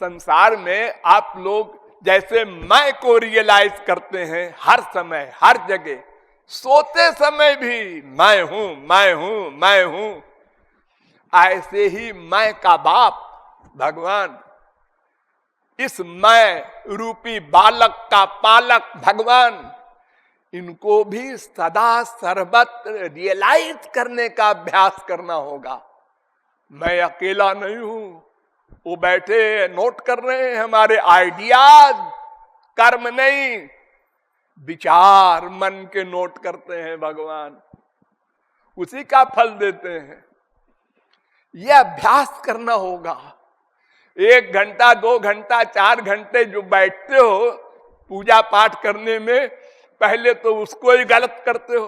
संसार में आप लोग जैसे मैं को रियलाइज करते हैं हर समय हर जगह, सोते समय भी मैं हूं मैं हूं मैं हूं, ऐसे ही मैं का बाप भगवान, इस मैं रूपी बालक का पालक भगवान, इनको भी सदा सर्वत रियलाइज करने का अभ्यास करना होगा। मैं अकेला नहीं हूं, वो बैठे नोट कर रहे हैं हमारे आइडियाज, कर्म नहीं, विचार मन के नोट करते हैं भगवान, उसी का फल देते हैं। यह अभ्यास करना होगा। 1 घंटा 2 घंटा 4 घंटे जो बैठते हो पूजा पाठ करने में, पहले तो उसको ही गलत करते हो।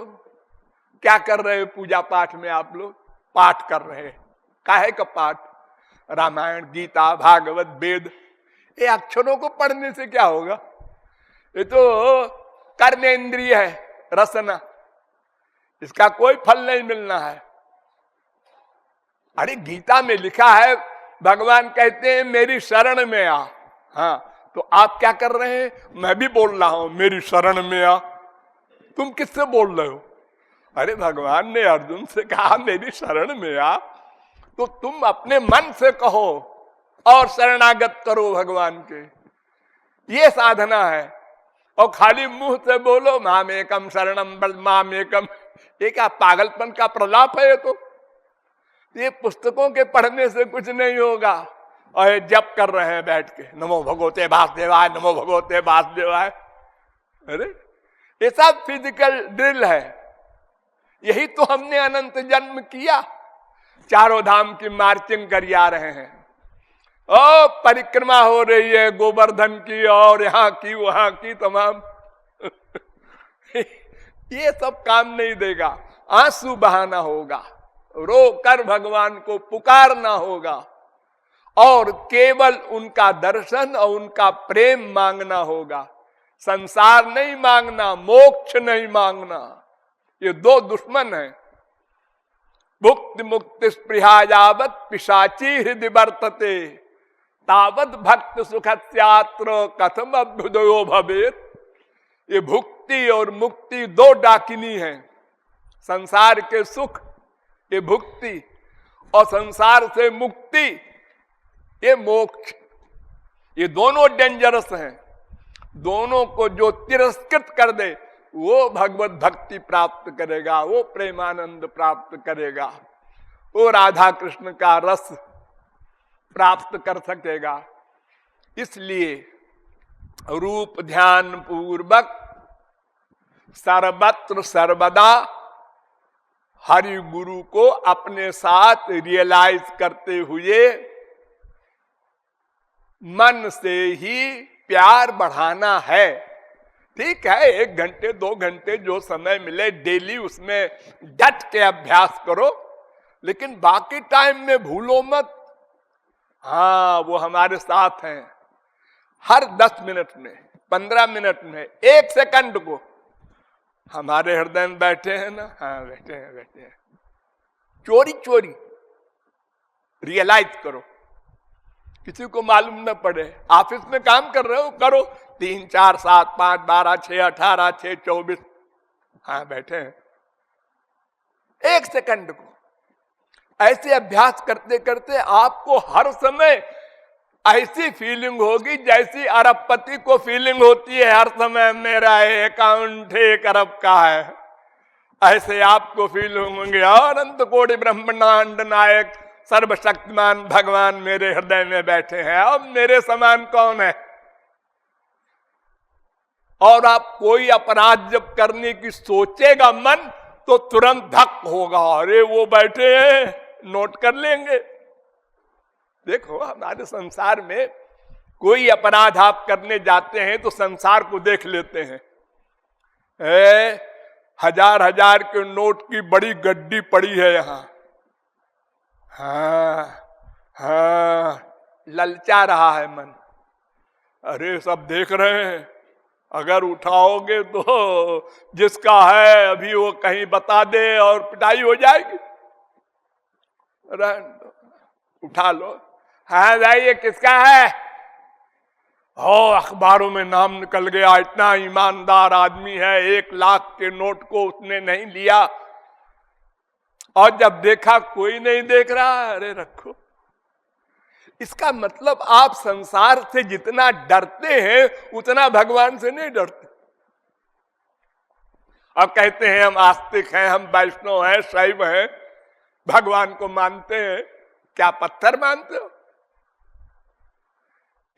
क्या कर रहे हो पूजा पाठ में आप लोग? पाठ कर रहे हैं। काहे का पाठ? रामायण गीता भागवत वेद, ये अक्षरों को पढ़ने से क्या होगा? ये तो कर्मेंद्रिय है, रसना, इसका कोई फल नहीं मिलना है। अरे गीता में लिखा है, भगवान कहते हैं मेरी शरण में आ। हाँ, तो आप क्या कर रहे हैं? मैं भी बोल रहा हूं मेरी शरण में आ। तुम किससे बोल रहे हो? अरे भगवान ने अर्जुन से कहा मेरी शरण में आ, तो तुम अपने मन से कहो और शरणागत करो भगवान के, ये साधना है। और खाली मुंह से बोलो माम एकम शरणम माम एकम, ये क्या पागलपन का प्रलाप है? ये पुस्तकों के पढ़ने से कुछ नहीं होगा। और जप कर रहे हैं बैठ के, नमो भगवते वासुदेवाय नमो भगवते वासुदेवाय। अरे ये सब फिजिकल ड्रिल है। यही तो हमने अनंत जन्म किया, चारों धाम की मार्चिंग कर आ रहे हैं। ओ परिक्रमा हो रही है गोवर्धन की और यहाँ की वहां की तमाम ये सब काम नहीं देगा। आंसू बहाना होगा, रो कर भगवान को पुकारना होगा और केवल उनका दर्शन और उनका प्रेम मांगना होगा। संसार नहीं मांगना, मोक्ष नहीं मांगना, ये दो दुश्मन हैं। भुक्ति मुक्ति स्पृहा यावत पिशाची हृदय वर्तते, तावत भक्त सुखस्यात्र कथम अभ्युदयो भवेत। ये भुक्ति और मुक्ति दो डाकिनी हैं। संसार के सुख ये भुक्ति और संसार से मुक्ति ये मोक्ष, ये दोनों डेंजरस हैं। दोनों को जो तिरस्कृत कर दे वो भगवत भक्ति प्राप्त करेगा, वो प्रेमानंद प्राप्त करेगा, वो राधा कृष्ण का रस प्राप्त कर सकेगा। इसलिए रूप ध्यान पूर्वक सर्वत्र सर्वदा हरि गुरु को अपने साथ रियलाइज करते हुए मन से ही प्यार बढ़ाना है। ठीक है, 1 घंटे 2 घंटे जो समय मिले डेली उसमें डट के अभ्यास करो, लेकिन बाकी टाइम में भूलो मत। हाँ, वो हमारे साथ हैं। हर 10 मिनट में 15 मिनट में 1 सेकंड को हमारे हृदय में बैठे हैं ना। हाँ बैठे हैं। चोरी चोरी रियलाइज करो, किसी को मालूम न पड़े। ऑफिस में काम कर रहे हो, करो 3 4 7 5 12 6 18 6 24। हाँ बैठे हैं। 1 सेकंड को ऐसे अभ्यास करते करते आपको हर समय ऐसी फीलिंग होगी जैसी अरबपति को फीलिंग होती है हर समय, मेरा अकाउंट 1 अरब का है। ऐसे आपको फील होंगे और अनंत कोटि ब्रह्मांड नायक सर्वशक्तिमान भगवान मेरे हृदय में बैठे हैं। अब मेरे समान कौन है? और आप कोई अपराध जब करने की सोचेगा मन, तो तुरंत धक होगा, अरे वो बैठे हैं, नोट कर लेंगे। देखो हमारे संसार में कोई अपराध आप करने जाते हैं तो संसार को देख लेते हैं। 1000 के नोट की बड़ी गड्डी पड़ी है यहाँ। हाँ, ललचा रहा है मन। अरे सब देख रहे हैं, अगर उठाओगे तो जिसका है अभी वो कहीं बता दे और पिटाई हो जाएगी। उठा लो। हाँ भाई ये किसका है? हो अखबारों में नाम निकल गया, इतना ईमानदार आदमी है, 1 लाख के नोट को उसने नहीं लिया। और जब देखा कोई नहीं देख रहा, अरे रखो। इसका मतलब आप संसार से जितना डरते हैं उतना भगवान से नहीं डरते। अब कहते हैं हम आस्तिक हैं, हम वैष्णव हैं, शैव हैं, भगवान को मानते हैं। क्या पत्थर मानते हो?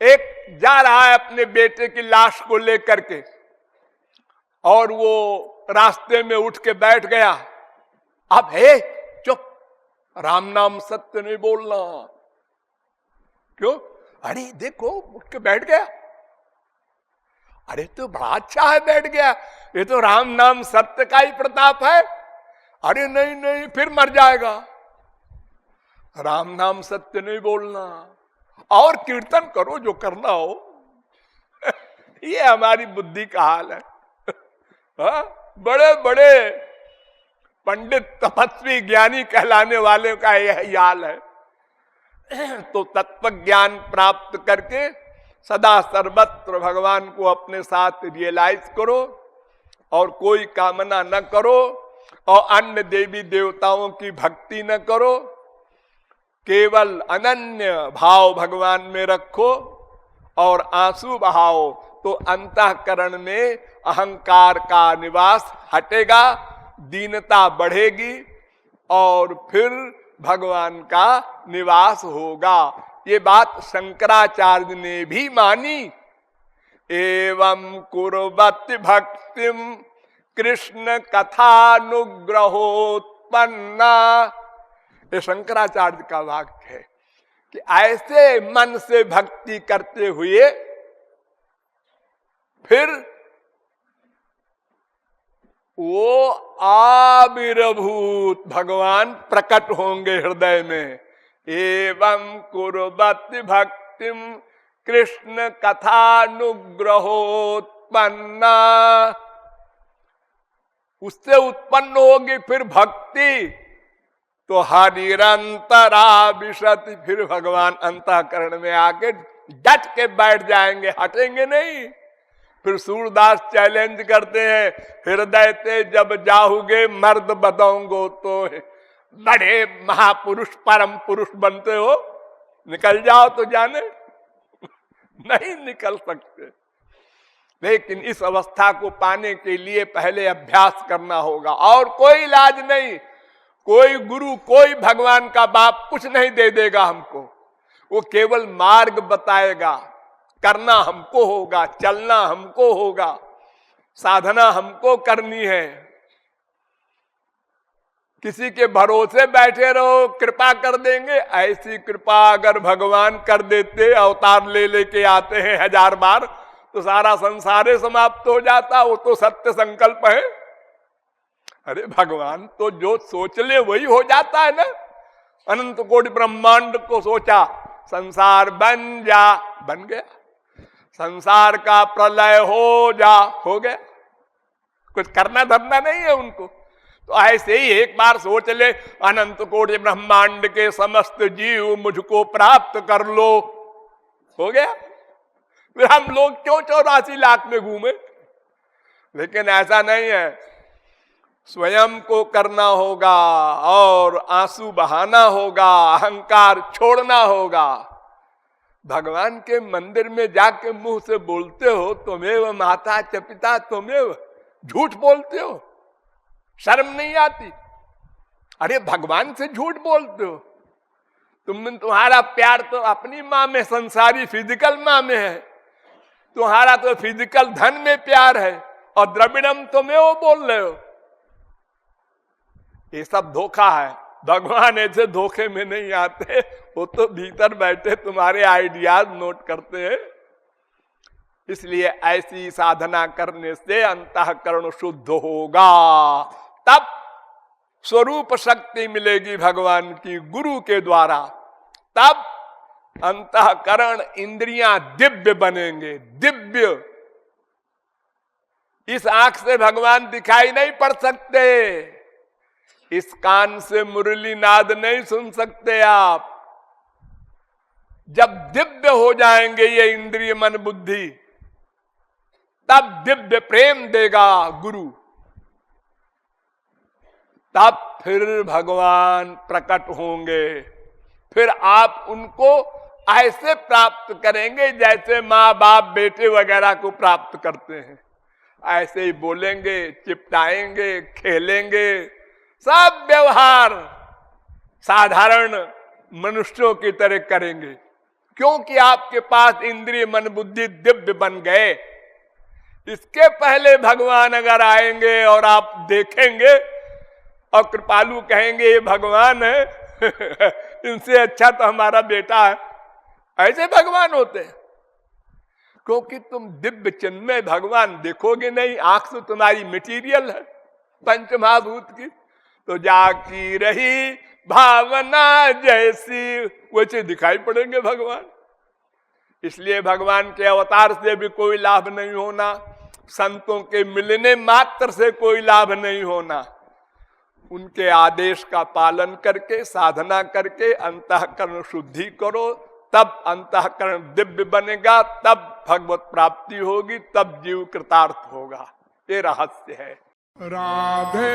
एक जा रहा है अपने बेटे की लाश को लेकर के, और वो रास्ते में उठ के बैठ गया। अब हे चुप, राम नाम सत्य नहीं बोलना। क्यों? अरे देखो उठ के बैठ गया। अरे तो बड़ा अच्छा है बैठ गया, ये तो राम नाम सत्य का ही प्रताप है। अरे नहीं नहीं, फिर मर जाएगा। राम नाम सत्य नहीं बोलना, और कीर्तन करो जो करना हो। ये हमारी बुद्धि का हाल है। बड़े बड़े पंडित तपस्वी ज्ञानी कहलाने वाले का यह हाल है। तो तत्व ज्ञान प्राप्त करके सदा सर्वत्र भगवान को अपने साथ रियलाइज करो, और कोई कामना न करो, और अन्य देवी देवताओं की भक्ति न करो। केवल अनन्य भाव भगवान में रखो, और आंसू बहाओ तो अंतःकरण में अहंकार का निवास हटेगा, दीनता बढ़ेगी, और फिर भगवान का निवास होगा। ये बात शंकराचार्य ने भी मानी। एवं कुर्वति भक्तिम कृष्ण कथानुग्रहोत्पन्ना, ये शंकराचार्य का वाक्य है कि ऐसे मन से भक्ति करते हुए फिर वो आविर्भूत भगवान प्रकट होंगे हृदय में। एवं कुर्वति भक्तिम कृष्ण कथानुग्रहोत्पन्ना, उससे उत्पन्न होगी फिर भक्ति, तो हरिरंतरा विशति, फिर भगवान अंतःकरण में आके डट के बैठ जाएंगे, हटेंगे नहीं। फिर सूरदास चैलेंज करते हैं, हृदय ते जब जाओगे मर्द बदोंगो, तो बड़े महापुरुष परम पुरुष बनते हो, निकल जाओ तो जाने। नहीं निकल सकते। लेकिन इस अवस्था को पाने के लिए पहले अभ्यास करना होगा, और कोई इलाज नहीं। कोई गुरु, कोई भगवान का बाप कुछ नहीं दे देगा हमको, वो केवल मार्ग बताएगा। करना हमको होगा, चलना हमको होगा, साधना हमको करनी है। किसी के भरोसे बैठे रहो कृपा कर देंगे, ऐसी कृपा अगर भगवान कर देते, अवतार ले लेके आते हैं 1000 बार, तो सारा संसार समाप्त हो जाता। वो तो सत्य संकल्प है। अरे भगवान तो जो सोच ले वही हो जाता है ना। अनंत कोटि ब्रह्मांड को सोचा, संसार बन जा, बन गया। संसार का प्रलय हो जा, हो गया। कुछ करना धरना नहीं है उनको। तो ऐसे ही एक बार सोच ले, अनंत कोटि ब्रह्मांड के समस्त जीव मुझको प्राप्त कर लो, हो गया। फिर हम लोग क्यों 84 लाख में घूमे? लेकिन ऐसा नहीं है, स्वयं को करना होगा, और आंसू बहाना होगा, अहंकार छोड़ना होगा। भगवान के मंदिर में जाके मुंह से बोलते हो तुमेव माता च पिता तुमेव, झूठ बोलते हो, शर्म नहीं आती? अरे भगवान से झूठ बोलते हो। तुम्हारा प्यार तो अपनी माँ में, संसारी फिजिकल माँ में है। तुम्हारा तो फिजिकल धन में प्यार है, और द्रविड़म तुमेव बोल रहे हो। ये सब धोखा है। भगवान ऐसे धोखे में नहीं आते, वो तो भीतर बैठे तुम्हारे आइडियाज नोट करते हैं। इसलिए ऐसी साधना करने से अंतःकरण शुद्ध होगा, तब स्वरूप शक्ति मिलेगी भगवान की गुरु के द्वारा। तब अंतःकरण इंद्रियां दिव्य बनेंगे, दिव्य। इस आंख से भगवान दिखाई नहीं पड़ सकते, इस कान से मुरली नाद नहीं सुन सकते आप, जब दिव्य हो जाएंगे ये इंद्रिय मन बुद्धि, तब दिव्य प्रेम देगा गुरु, तब फिर भगवान प्रकट होंगे। फिर आप उनको ऐसे प्राप्त करेंगे जैसे माँ बाप बेटे वगैरह को प्राप्त करते हैं। ऐसे ही बोलेंगे, चिपटाएंगे, खेलेंगे, सब व्यवहार साधारण मनुष्यों की तरह करेंगे, क्योंकि आपके पास इंद्रिय मन बुद्धि दिव्य बन गए। इसके पहले भगवान अगर आएंगे और आप देखेंगे और कृपालु कहेंगे ये भगवान है इनसे अच्छा तो हमारा बेटा है, ऐसे भगवान होते हैं। क्योंकि तुम दिव्य चिन्मय भगवान देखोगे नहीं, आंख तो तुम्हारी मटीरियल है पंचमहाभूत की, तो जाकी रही भावना जैसी वैसे दिखाई पड़ेंगे भगवान। इसलिए भगवान के अवतार से भी कोई लाभ नहीं होना, संतों के मिलने मात्र से कोई लाभ नहीं होना। उनके आदेश का पालन करके, साधना करके अंतःकरण शुद्धि करो, तब अंतःकरण दिव्य बनेगा, तब भगवत प्राप्ति होगी, तब जीव कृतार्थ होगा। ये रहस्य है। राधे